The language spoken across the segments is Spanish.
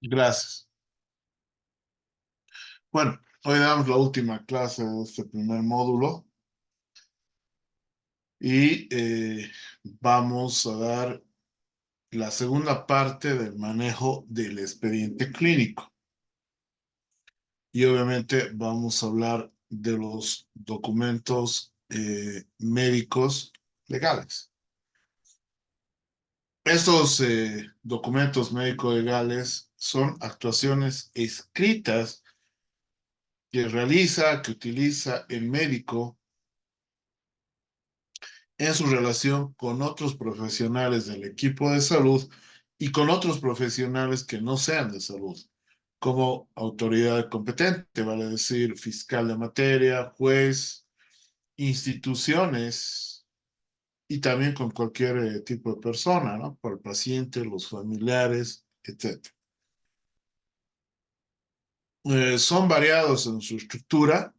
Gracias. Bueno, hoy damos la última clase de este primer módulo y vamos a dar la segunda parte del manejo del expediente clínico. Y obviamente vamos a hablar de los documentos médicos legales. Estos documentos médicos legales son actuaciones escritas que utiliza el médico en su relación con otros profesionales del equipo de salud y con otros profesionales que no sean de salud, como autoridad competente, vale decir, fiscal de materia, juez, instituciones y también con cualquier tipo de persona, ¿no? Por el paciente, los familiares, etc. Son variados en su estructura.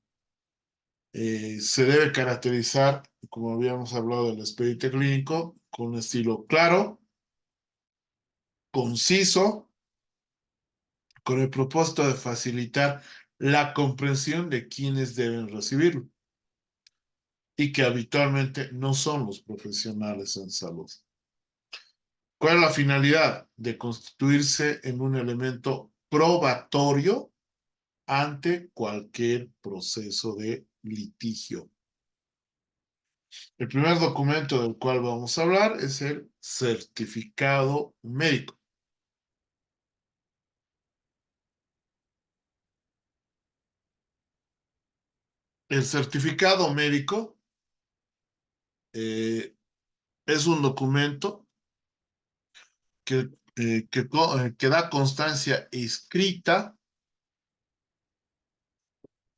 Se debe caracterizar, como habíamos hablado del expediente clínico, con un estilo claro, conciso, con el propósito de facilitar la comprensión de quienes deben recibirlo y que habitualmente no son los profesionales en salud. ¿Cuál es la finalidad? De constituirse en un elemento probatorio ante cualquier proceso de litigio. El primer documento del cual vamos a hablar es el certificado médico. El certificado médico eh, es un documento que, que da constancia escrita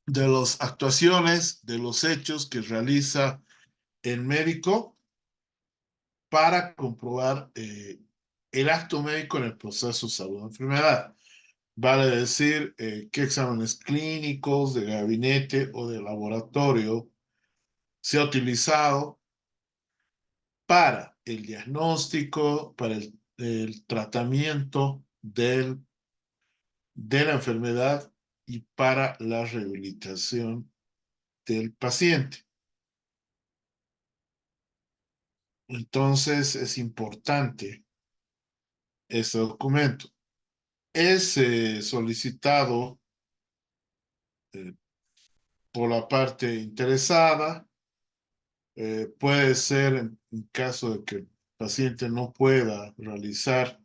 de las actuaciones, de los hechos que realiza el médico para comprobar el acto médico en el proceso de salud o enfermedad. Vale decir qué exámenes clínicos, de gabinete o de laboratorio se ha utilizado para el diagnóstico, para el tratamiento de la enfermedad y para la rehabilitación del paciente. Entonces es importante este documento. Es solicitado eh, por la parte interesada. Puede ser en caso de que el paciente no pueda realizar,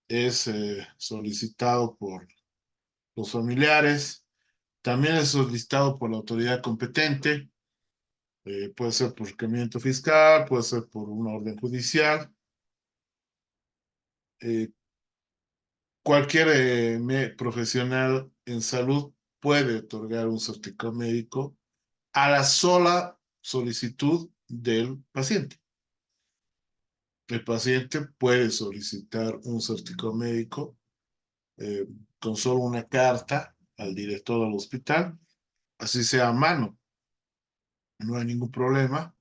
es solicitado por los familiares. También es solicitado por la autoridad competente. Puede ser por requerimiento fiscal, puede ser por una orden judicial. Eh, Cualquier profesional en salud puede otorgar un certificado médico a la sola solicitud del paciente. El paciente puede solicitar un certificado médico eh, con solo una carta al director del hospital, así sea a mano, no hay ningún problema.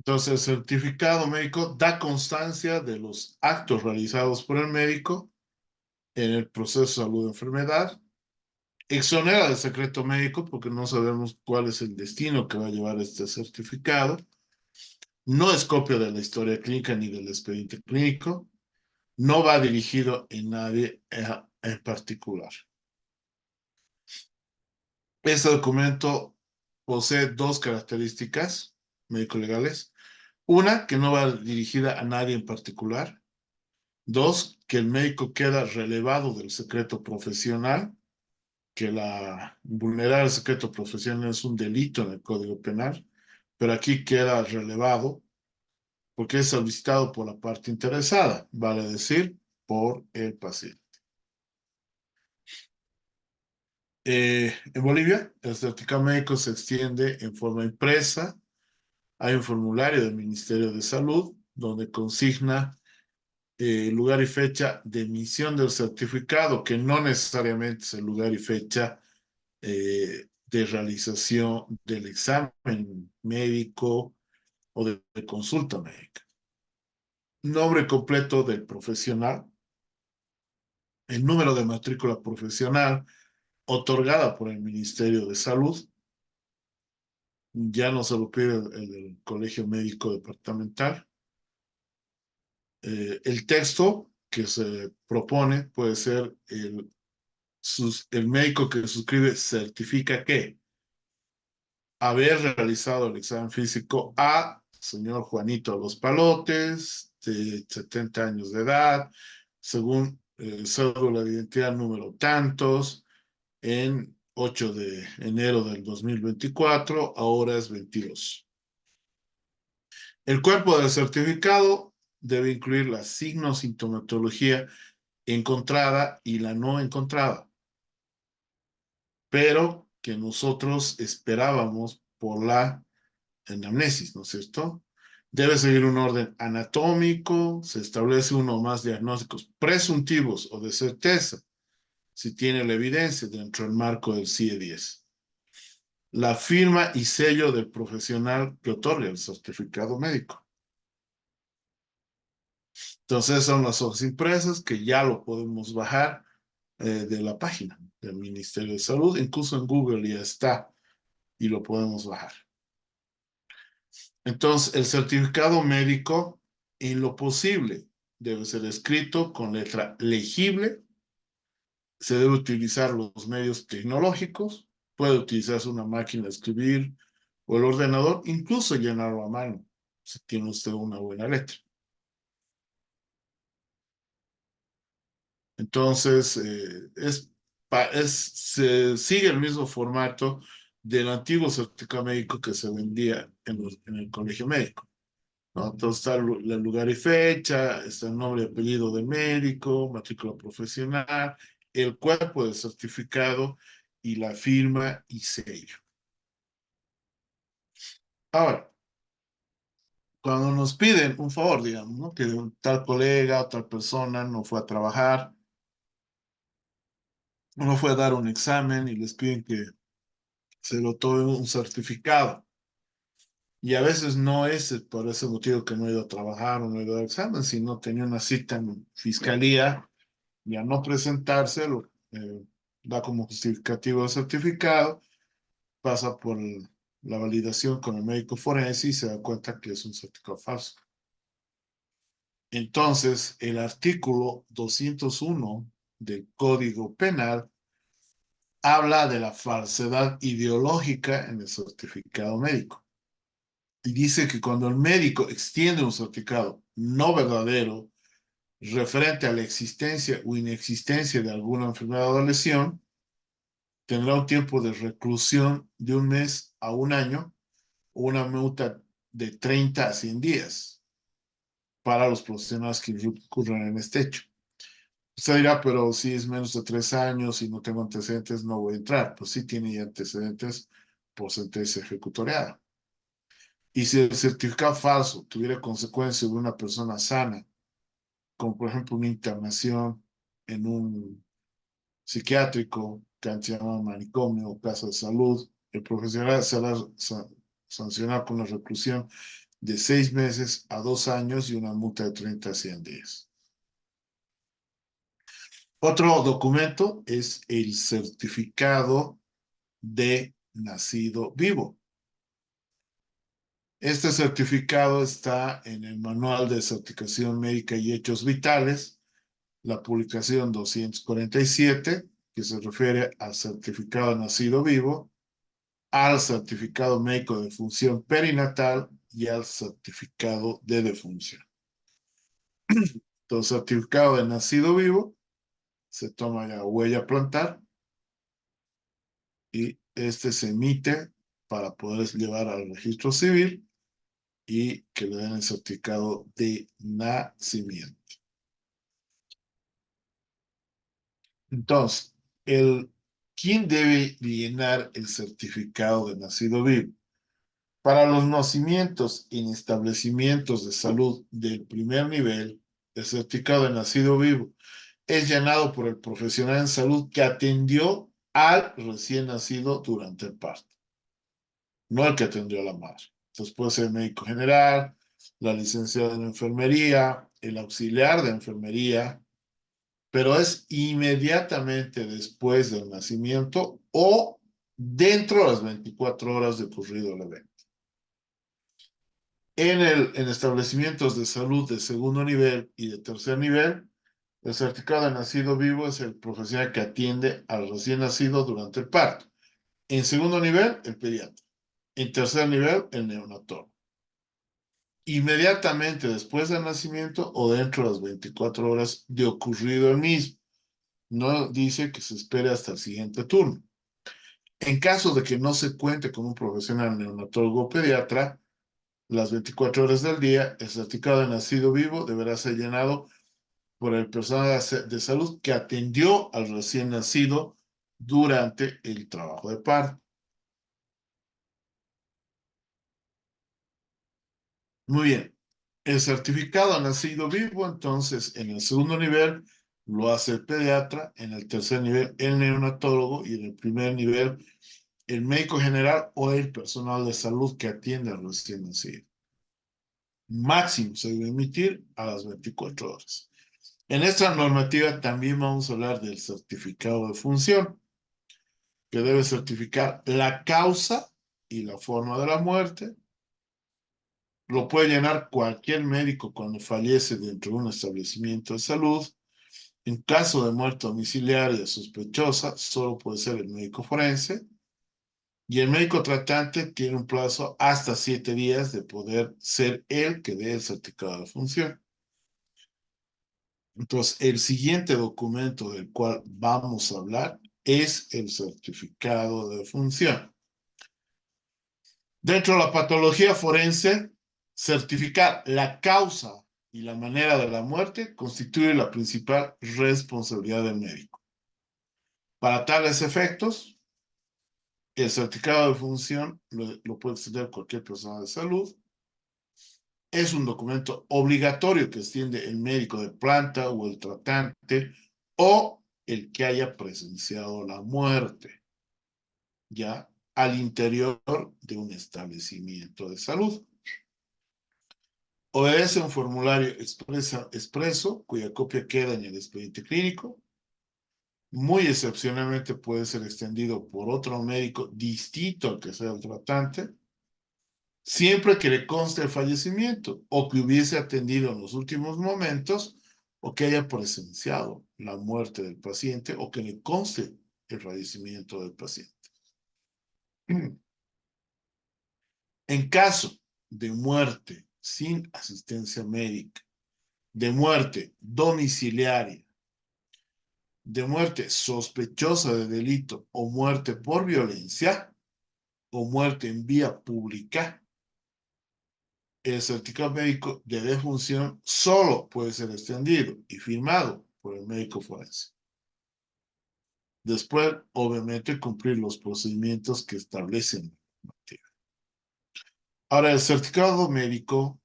Entonces, el certificado médico da constancia de los actos realizados por el médico en el proceso de salud o enfermedad, exonera del secreto médico porque no sabemos cuál es el destino que va a llevar este certificado, no es copia de la historia clínica ni del expediente clínico, no va dirigido en nadie en particular. Este documento posee dos características médico-legales. Una, que no va dirigida a nadie en particular. Dos, que el médico queda relevado del secreto profesional, que vulnerar el secreto profesional es un delito en el Código Penal, pero aquí queda relevado porque es solicitado por la parte interesada, vale decir, por el paciente. En Bolivia, el certificado médico se extiende en forma impresa. Hay un formulario del Ministerio de Salud donde consigna lugar y fecha de emisión del certificado, que no necesariamente es el lugar y fecha de realización del examen médico o de consulta médica. nombre completo del profesional, el número de matrícula profesional otorgada por el Ministerio de Salud, ya no se lo pide el Colegio Médico Departamental. El texto que se propone puede ser el médico que suscribe certifica que haber realizado el examen físico a señor Juanito Los Palotes, de 70 años de edad, según cédula de identidad número tantos, en 8 de enero del 2024, a horas 22. El cuerpo del certificado debe incluir la signo-sintomatología encontrada y la no encontrada, pero que nosotros esperábamos por la anamnesis, ¿no es cierto? Debe seguir un orden anatómico, se establece uno o más diagnósticos presuntivos o de certeza, si tiene la evidencia dentro del marco del CIE-10. La firma y sello del profesional que otorga el certificado médico. Entonces son las hojas impresas que ya lo podemos bajar de la página del Ministerio de Salud, incluso en Google ya está y lo podemos bajar. Entonces, el certificado médico, en lo posible, debe ser escrito con letra legible, se debe utilizar los medios tecnológicos, puede utilizarse una máquina de escribir o el ordenador, incluso llenarlo a mano, si tiene usted una buena letra. Entonces, se sigue el mismo formato del antiguo certificado médico que se vendía en el colegio médico, ¿no? Entonces está el lugar y fecha, está el nombre y apellido del médico, matrícula profesional, el cuerpo del certificado y la firma y sello. Ahora, cuando nos piden un favor, digamos, ¿no? Que tal colega o tal persona no fue a trabajar, no fue a dar un examen y les piden que se lo tome un certificado. Y a veces no es por ese motivo que no ha ido a trabajar o no ha ido a dar examen, sino tenía una cita en fiscalía y al no presentárselo, da como justificativo el certificado, pasa por la validación con el médico forense y se da cuenta que es un certificado falso. Entonces, el artículo 201 del Código Penal habla de la falsedad ideológica en el certificado médico. Y dice que cuando el médico extiende un certificado no verdadero referente a la existencia o inexistencia de alguna enfermedad o lesión, tendrá un tiempo de reclusión de 1 mes a 1 año o una multa de 30 a 100 días para los profesionales que incurran en este hecho. Usted dirá, pero si es menos de 3 años y no tengo antecedentes, no voy a entrar. Pues sí tiene antecedentes por sentencia ejecutoriada. Y si el certificado falso tuviera consecuencias de una persona sana, como por ejemplo una internación en un psiquiátrico, que antes se llama manicomio o casa de salud, el profesional será sancionado con una reclusión de 6 meses a 2 años y una multa de 30 a 100 días. Otro documento es el certificado de nacido vivo. Este certificado está en el Manual de Certificación Médica y Hechos Vitales, la publicación 247, que se refiere al certificado de nacido vivo, al certificado médico de defunción perinatal y al certificado de defunción. Entonces, certificado de nacido vivo, se toma la huella plantar y este se emite para poder llevar al registro civil y que le den el certificado de nacimiento. Entonces, ¿quién debe llenar el certificado de nacido vivo? Para los nacimientos en establecimientos de salud del primer nivel, el certificado de nacido vivo es llenado por el profesional en salud que atendió al recién nacido durante el parto, no el que atendió a la madre. Entonces puede ser el médico general, la licenciada en enfermería, el auxiliar de enfermería, pero es inmediatamente después del nacimiento o dentro de las 24 horas de ocurrido el evento. En establecimientos de salud de segundo nivel y de tercer nivel, el certificado de nacido vivo es el profesional que atiende al recién nacido durante el parto. En segundo nivel, el pediatra. En tercer nivel, el neonatólogo. Inmediatamente después del nacimiento o dentro de las 24 horas de ocurrido el mismo. No dice que se espere hasta el siguiente turno. En caso de que no se cuente con un profesional neonatólogo o pediatra, las 24 horas del día, el certificado de nacido vivo deberá ser llenado por el personal de salud que atendió al recién nacido durante el trabajo de parto. Muy bien. El certificado de nacido vivo, entonces, en el segundo nivel lo hace el pediatra, en el tercer nivel el neonatólogo y en el primer nivel el médico general o el personal de salud que atiende al recién nacido. Máximo se debe emitir a las 24 horas. En esta normativa también vamos a hablar del certificado de función, que debe certificar la causa y la forma de la muerte. Lo puede llenar cualquier médico cuando fallece dentro de un establecimiento de salud. En caso de muerte domiciliaria sospechosa, solo puede ser el médico forense. Y el médico tratante tiene un plazo hasta 7 días de poder ser el que dé el certificado de función. Entonces, el siguiente documento del cual vamos a hablar es el certificado de función. Dentro de la patología forense, certificar la causa y la manera de la muerte constituye la principal responsabilidad del médico. Para tales efectos, el certificado de función lo puede extender cualquier persona de salud. Es un documento obligatorio que extiende el médico de planta o el tratante o el que haya presenciado la muerte, ya al interior de un establecimiento de salud. Obedece a un formulario expreso cuya copia queda en el expediente clínico. Muy excepcionalmente puede ser extendido por otro médico distinto al que sea el tratante, siempre que le conste el fallecimiento o que hubiese atendido en los últimos momentos o que haya presenciado la muerte del paciente o que le conste el fallecimiento del paciente. En caso de muerte sin asistencia médica, de muerte domiciliaria, de muerte sospechosa de delito o muerte por violencia o muerte en vía pública, el certificado médico de defunción solo puede ser extendido y firmado por el médico forense. Después, obviamente, cumplir los procedimientos que establecen la normativa. Ahora, el certificado médico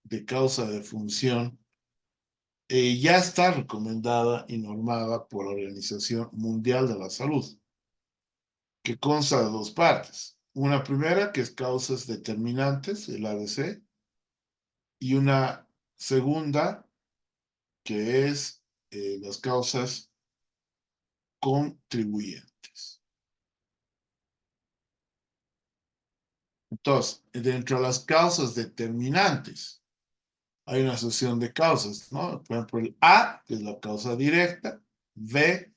de causa de defunción ya está recomendada y normada por la Organización Mundial de la Salud, que consta de dos partes. Una primera, que es causas determinantes, el ADC, y una segunda, que es las causas contribuyentes. Entonces, dentro de las causas determinantes, hay una asociación de causas, ¿no? Por ejemplo, el A, que es la causa directa, B,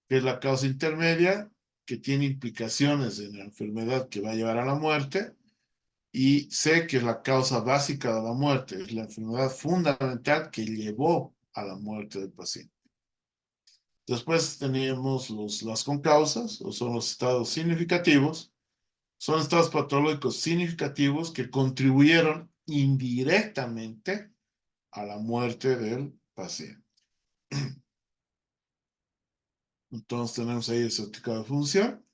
que es la causa intermedia, que tiene implicaciones en la enfermedad que va a llevar a la muerte, y C, que es la causa básica de la muerte, es la enfermedad fundamental que llevó a la muerte del paciente. Después tenemos las concausas, o son los estados significativos. Son estados patológicos significativos que contribuyeron indirectamente a la muerte del paciente. Entonces tenemos ahí el certificado de función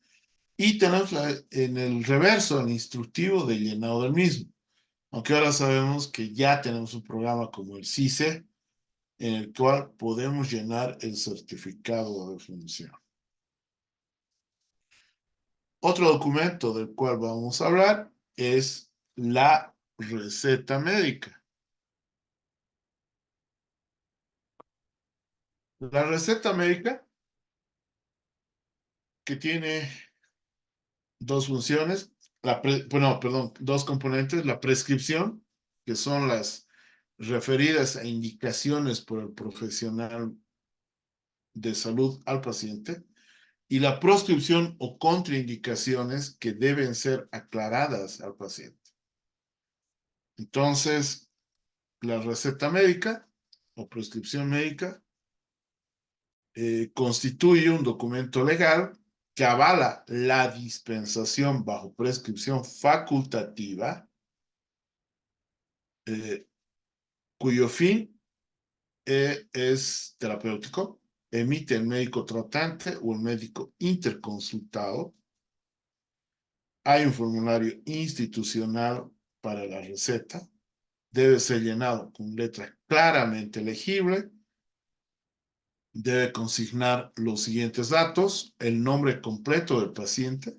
y tenemos en el reverso el instructivo de llenado del mismo. Aunque ahora sabemos que ya tenemos un programa como el CICE en el cual podemos llenar el certificado de función. Otro documento del cual vamos a hablar es la receta médica. La receta médica, que tiene dos funciones, bueno, perdón, dos componentes, la prescripción, que son las referidas a indicaciones por el profesional de salud al paciente, y la proscripción o contraindicaciones que deben ser aclaradas al paciente. Entonces, la receta médica o prescripción médica constituye un documento legal que avala la dispensación bajo prescripción facultativa, eh, cuyo fin es terapéutico, emite el médico tratante o el médico interconsultado. Hay un formulario institucional para la receta. Debe ser llenado con letra claramente legible. Debe consignar los siguientes datos: el nombre completo del paciente,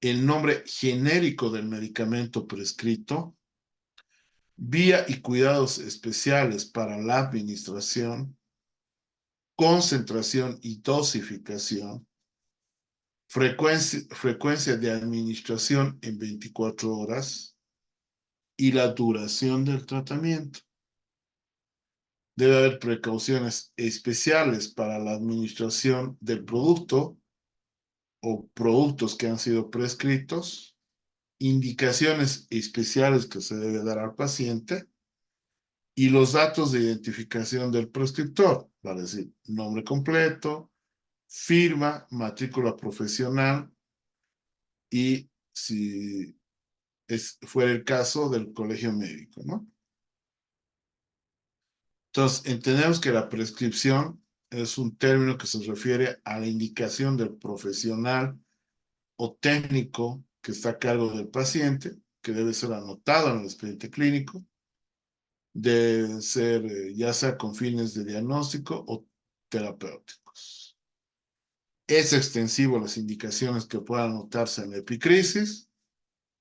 el nombre genérico del medicamento prescrito, vía y cuidados especiales para la administración, concentración y dosificación, frecuencia de administración en 24 horas y la duración del tratamiento. Debe haber precauciones especiales para la administración del producto o productos que han sido prescritos, indicaciones especiales que se debe dar al paciente y los datos de identificación del prescriptor, vale decir, nombre completo, firma, matrícula profesional y, si fuera el caso, del colegio médico, ¿no? Entonces, entendemos que la prescripción es un término que se refiere a la indicación del profesional o técnico que está a cargo del paciente, que debe ser anotado en el expediente clínico, debe ser ya sea con fines de diagnóstico o terapéuticos. Es extensivo las indicaciones que puedan anotarse en la epicrisis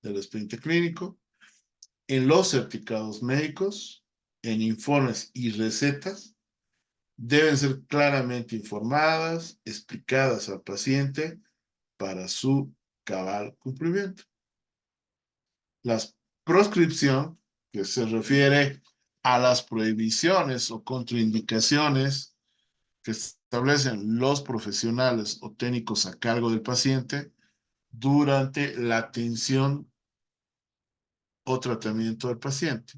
del expediente clínico, en los certificados médicos, en informes y recetas. Deben ser claramente informadas, explicadas al paciente para su cabal cumplimiento. La proscripción, que se refiere a las prohibiciones o contraindicaciones que establecen los profesionales o técnicos a cargo del paciente durante la atención o tratamiento del paciente.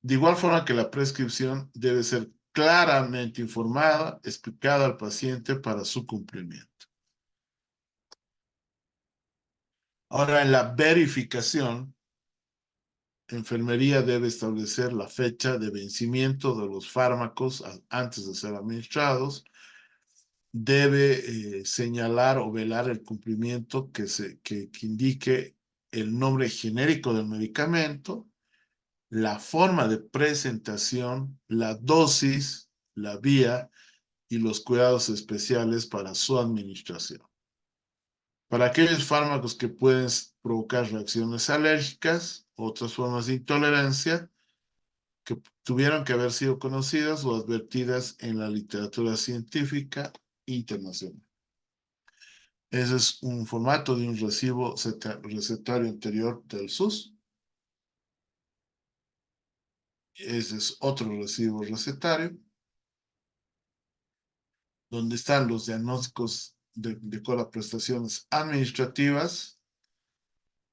De igual forma que la prescripción debe ser claramente informada, explicada al paciente para su cumplimiento. Ahora, en la verificación, enfermería debe establecer la fecha de vencimiento de los fármacos antes de ser administrados. Debe señalar o velar el cumplimiento que indique el nombre genérico del medicamento, la forma de presentación, la dosis, la vía y los cuidados especiales para su administración. Para aquellos fármacos que pueden provocar reacciones alérgicas, otras formas de intolerancia, que tuvieron que haber sido conocidas o advertidas en la literatura científica internacional. Ese es un formato de un recibo recetario anterior del SUS. Ese es otro recibo recetario, donde están los diagnósticos de acuerdo a prestaciones administrativas,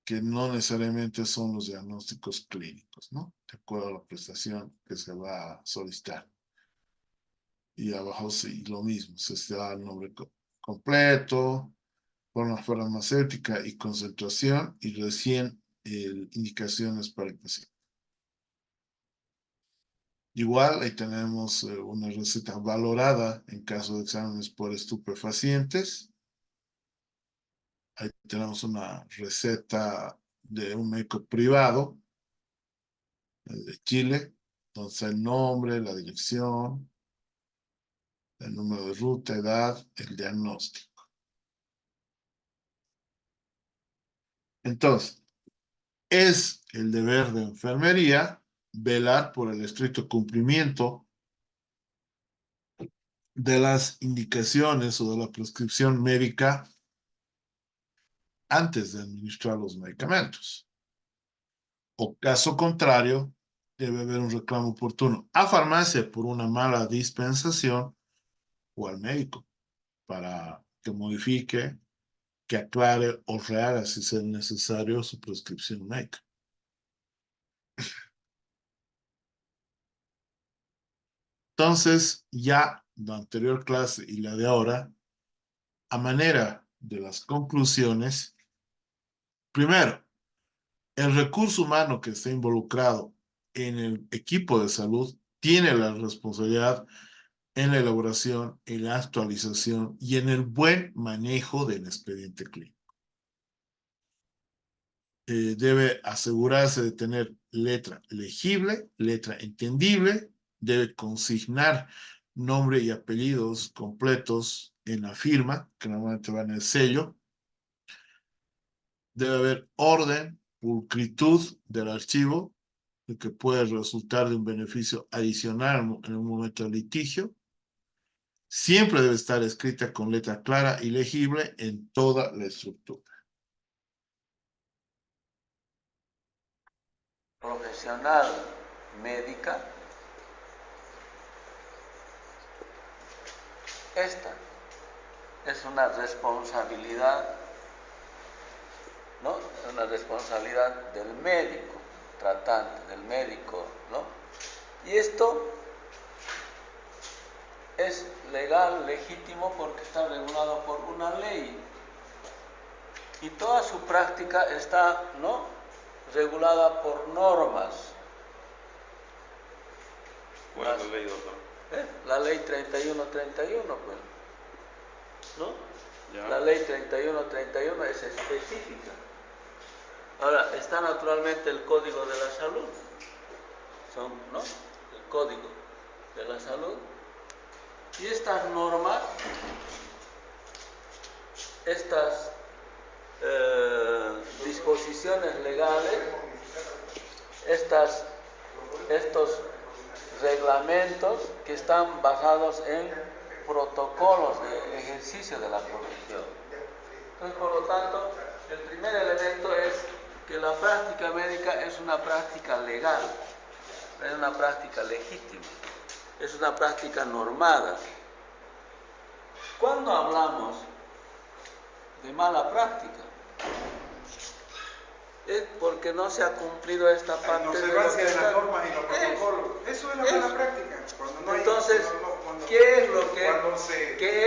que no necesariamente son los diagnósticos clínicos, ¿no? De acuerdo a la prestación que se va a solicitar. Y abajo sí, lo mismo, se da el nombre completo, forma farmacéutica y concentración, y recién indicaciones para el paciente. Igual ahí tenemos una receta valorada en caso de exámenes por estupefacientes. Ahí tenemos una receta de un médico privado de Chile, donde está el nombre, la dirección, el número de ruta, edad, el diagnóstico. Entonces, es el deber de enfermería velar por el estricto cumplimiento de las indicaciones o de la prescripción médica antes de administrar los medicamentos. O caso contrario, debe haber un reclamo oportuno a farmacia por una mala dispensación o al médico para que modifique, que aclare o rehaga si es necesario su prescripción médica. Entonces, ya la anterior clase y la de ahora, a manera de las conclusiones, primero, el recurso humano que está involucrado en el equipo de salud tiene la responsabilidad en la elaboración, en la actualización y en el buen manejo del expediente clínico. Debe asegurarse de tener letra legible, letra entendible, debe consignar nombre y apellidos completos en la firma, que normalmente va en el sello. Debe haber orden, pulcritud del archivo, lo que puede resultar de un beneficio adicional en un momento de litigio. Siempre debe estar escrita con letra clara y legible en toda la estructura. Profesional médica, esta es una responsabilidad, ¿no? Una responsabilidad del médico tratante, del médico, ¿no? Y esto es legal, legítimo, porque está regulado por una ley. Y toda su práctica está, ¿no?, regulada por normas. ¿Cuál es la ley, doctor? La ley 3131, pues, ¿no? Ya. La ley 3131 es específica. Ahora, está naturalmente el Código de la Salud, ¿no? El Código de la Salud. Y estas normas, estas disposiciones legales, estos reglamentos que están basados en protocolos de ejercicio de la profesión. Entonces, por lo tanto, el primer elemento es que la práctica médica es una práctica legal, es una práctica legítima, es una práctica normada. Cuando hablamos de mala práctica, es porque no se ha cumplido esta parte la observancia de las normas y los protocolos. Eso es la mala práctica. Cuando no hay, entonces, ¿qué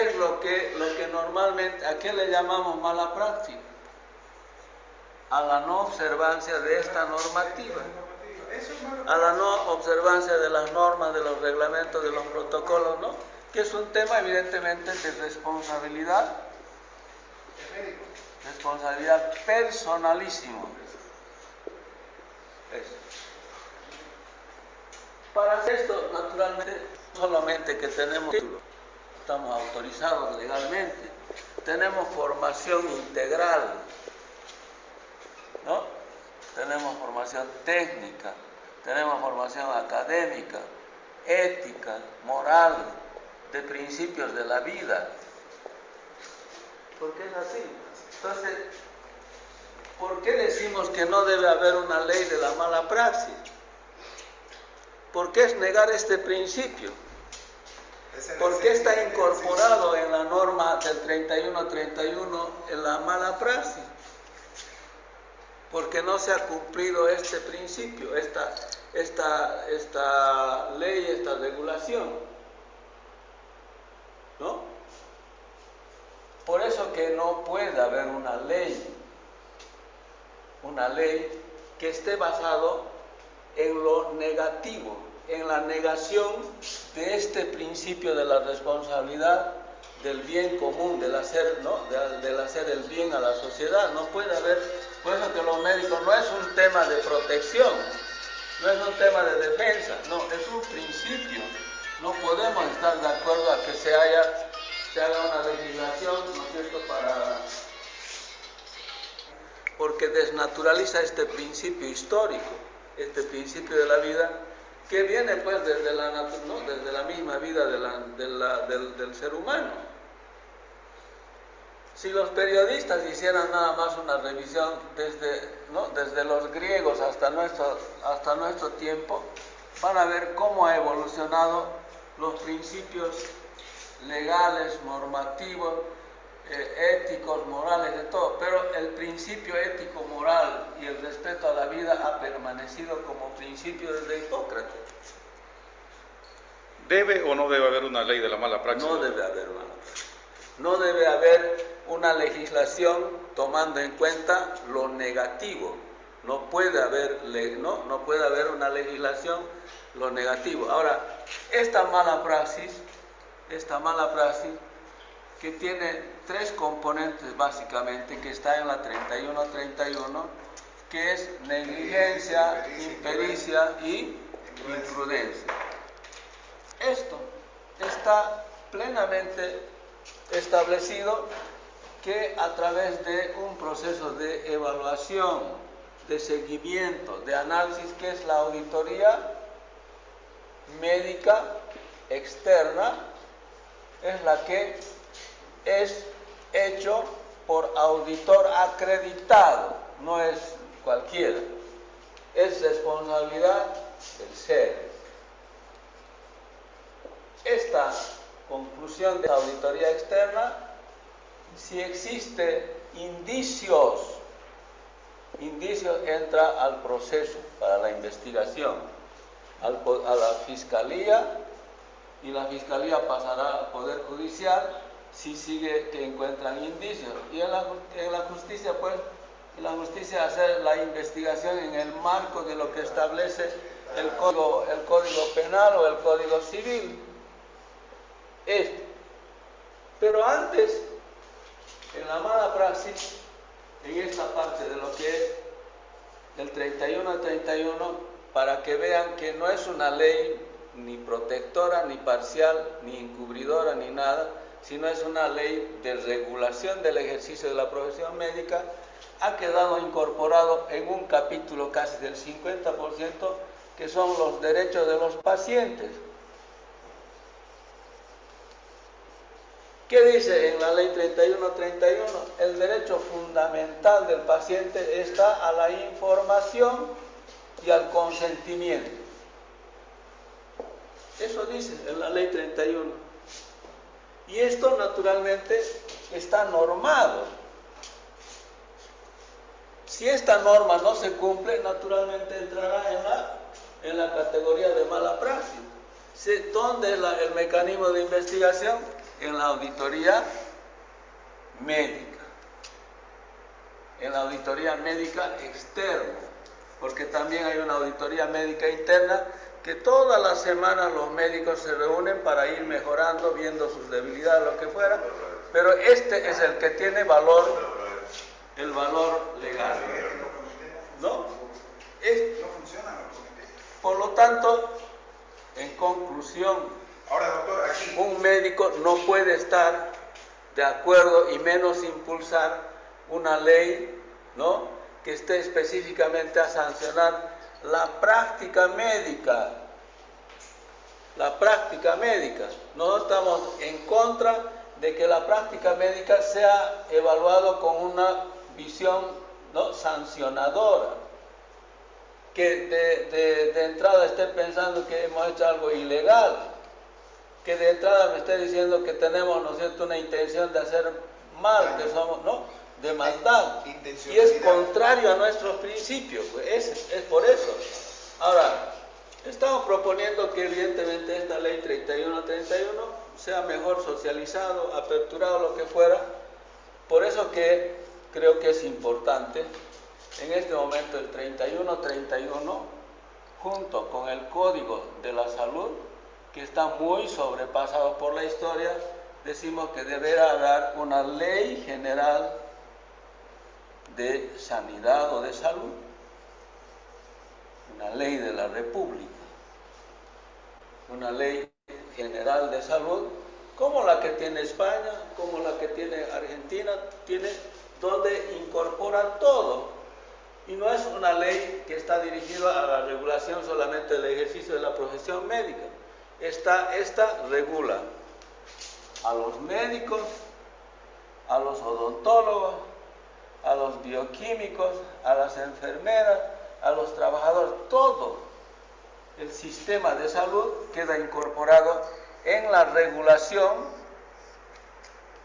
es lo que normalmente, a qué le llamamos mala práctica? A la no observancia de esta normativa, a la no observancia de las normas, de los reglamentos, de los protocolos, ¿no? Que es un tema evidentemente de responsabilidad personalísimo. Eso. Para hacer esto, naturalmente, solamente que tenemos título, estamos autorizados legalmente, tenemos formación integral, ¿no? Tenemos formación técnica, tenemos formación académica, ética, moral, de principios de la vida. ¿Por qué es así? Entonces, ¿por qué decimos que no debe haber una ley de la mala praxis? ¿Por qué es negar este principio? ¿Por qué está incorporado en la norma del 3131 en la mala praxis? Porque no se ha cumplido este principio, esta ley, esta regulación, ¿no? Por eso que no puede haber una ley que esté basado en lo negativo, en la negación de este principio de la responsabilidad del bien común, del hacer, ¿no?, del hacer el bien a la sociedad. No puede haber, por eso que los médicos no es un tema de protección, no es un tema de defensa, no, es un principio. No podemos estar de acuerdo a que se haga una legislación, ¿no es cierto?, porque desnaturaliza este principio histórico, este principio de la vida que viene pues desde la misma vida del ser humano. Si los periodistas hicieran nada más una revisión desde los griegos hasta nuestro tiempo, van a ver cómo ha evolucionado los principios legales, normativos, éticos, morales, de todo, pero el principio ético, moral y el respeto a la vida ha permanecido como principio desde Hipócrates. ¿Debe o no debe haber una ley de la mala praxis? No debe haber mala praxis. No debe haber una legislación tomando en cuenta lo negativo. No puede haber una legislación lo negativo. Ahora, esta mala praxis que tiene tres componentes básicamente, que está en la 31-31, que es negligencia, impericia y imprudencia. Esto está plenamente establecido que a través de un proceso de evaluación, de seguimiento, de análisis, que es la auditoría médica externa, es la que es hecho por auditor acreditado, no es cualquiera, es responsabilidad del SER. Esta conclusión de la auditoría externa, si existe indicios, entra al proceso para la investigación, a la fiscalía, y la fiscalía pasará al Poder Judicial si sigue que encuentran indicios. Y en la justicia, pues, la justicia hace la investigación en el marco de lo que establece el Código Penal o el Código Civil. Pero antes, en la mala praxis, en esta parte de lo que es el 31-31, para que vean que no es una ley ni protectora, ni parcial, ni encubridora, ni nada, sino es una ley de regulación del ejercicio de la profesión médica, ha quedado incorporado en un capítulo casi del 50%, que son los derechos de los pacientes. ¿Qué dice en la ley 31-31? El derecho fundamental del paciente está a la información y al consentimiento. Eso dice en la ley 31. Y esto naturalmente está normado. Si esta norma no se cumple, naturalmente entrará en la categoría de mala praxis. ¿Dónde es el mecanismo de investigación? En la auditoría médica. En la auditoría médica externa. Porque también hay una auditoría médica interna que todas las semanas los médicos se reúnen para ir mejorando, viendo sus debilidades, lo que fuera. Pero este es el que tiene valor, el valor legal. ¿No? No funcionan los comités. Por lo tanto, en conclusión, ahora, doctor, aquí un médico no puede estar de acuerdo y menos impulsar una ley, ¿no?, que esté específicamente a sancionar la práctica médica. La práctica médica. No estamos en contra de que la práctica médica sea evaluado con una visión, ¿no?, sancionadora. Que de entrada esté pensando que hemos hecho algo ilegal. Que de entrada me esté diciendo que tenemos, ¿no es cierto?, una intención de hacer mal, que somos, ¿no?, de maldad. Y es contrario a nuestros principios, pues, es por eso. Ahora, estamos proponiendo que evidentemente esta ley 31-31 sea mejor socializado, aperturado, lo que fuera. Por eso que creo que es importante, en este momento el 31-31, junto con el Código de la Salud, que está muy sobrepasado por la historia, decimos que deberá dar una ley general de sanidad o de salud, una ley de la República, una ley general de salud, como la que tiene España, como la que tiene Argentina, donde incorpora todo, Y no es una ley que está dirigida a la regulación solamente del ejercicio de la profesión médica. Esta regula a los médicos, a los odontólogos, a los bioquímicos, a las enfermeras, a los trabajadores, todo el sistema de salud queda incorporado en la regulación,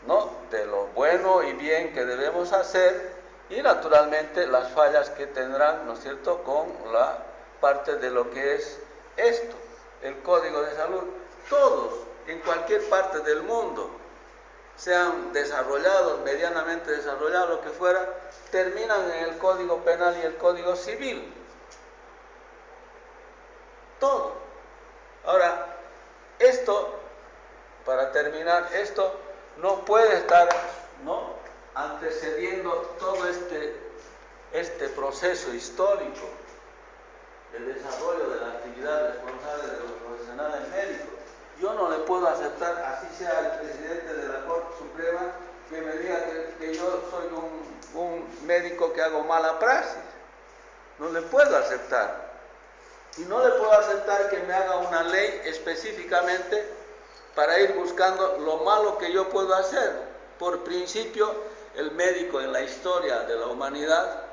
¿no?, de lo bueno y bien que debemos hacer y naturalmente las fallas que tendrán, ¿no es cierto?, con la parte de lo que es esto, el Código de Salud. Todos, en cualquier parte del mundo, sean desarrollados, medianamente desarrollados, lo que fuera, terminan en el Código Penal y el Código Civil. Todo. Ahora, esto, para terminar, esto no puede estar, ¿no?, antecediendo todo este proceso histórico de desarrollo de la actividad responsable de los profesionales médicos. Yo no le puedo aceptar, así sea el presidente de la Corte Suprema, que me diga que yo soy un médico que hago mala praxis. No le puedo aceptar. Y no le puedo aceptar que me haga una ley específicamente para ir buscando lo malo que yo puedo hacer. Por principio, el médico en la historia de la humanidad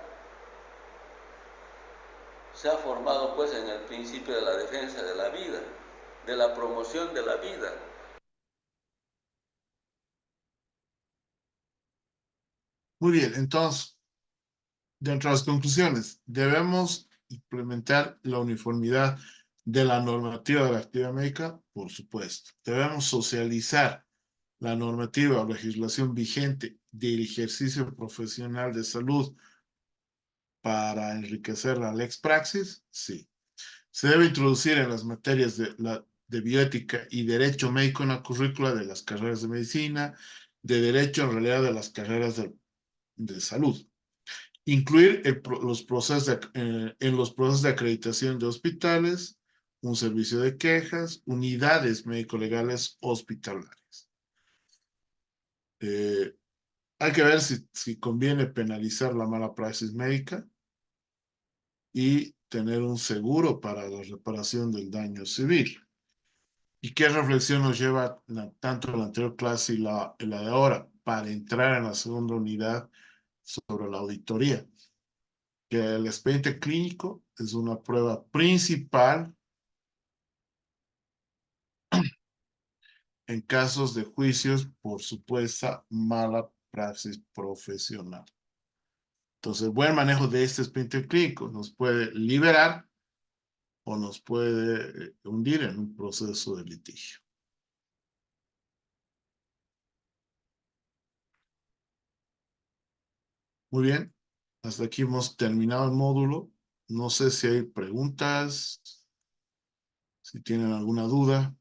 se ha formado pues en el principio de la defensa de la vida, de la promoción de la vida. Muy bien, entonces, dentro de las conclusiones, debemos implementar la uniformidad de la normativa de la actividad médica, por supuesto. Debemos socializar la normativa o legislación vigente del ejercicio profesional de salud para enriquecer la lex praxis, sí. Se debe introducir en las materias de bioética y derecho médico en la currícula de las carreras de medicina, de derecho en realidad de las carreras de salud. Incluir los procesos en los procesos de acreditación de hospitales, un servicio de quejas, unidades médico-legales hospitalarias. Hay que ver si conviene penalizar la mala praxis médica y tener un seguro para la reparación del daño civil. ¿Y qué reflexión nos lleva tanto la anterior clase y la de ahora para entrar en la segunda unidad sobre la auditoría? Que el expediente clínico es una prueba principal en casos de juicios por supuesta mala praxis profesional. Entonces, el buen manejo de este expediente clínico nos puede liberar o nos puede hundir en un proceso de litigio. Muy bien, hasta aquí hemos terminado el módulo. No sé si hay preguntas, si tienen alguna duda.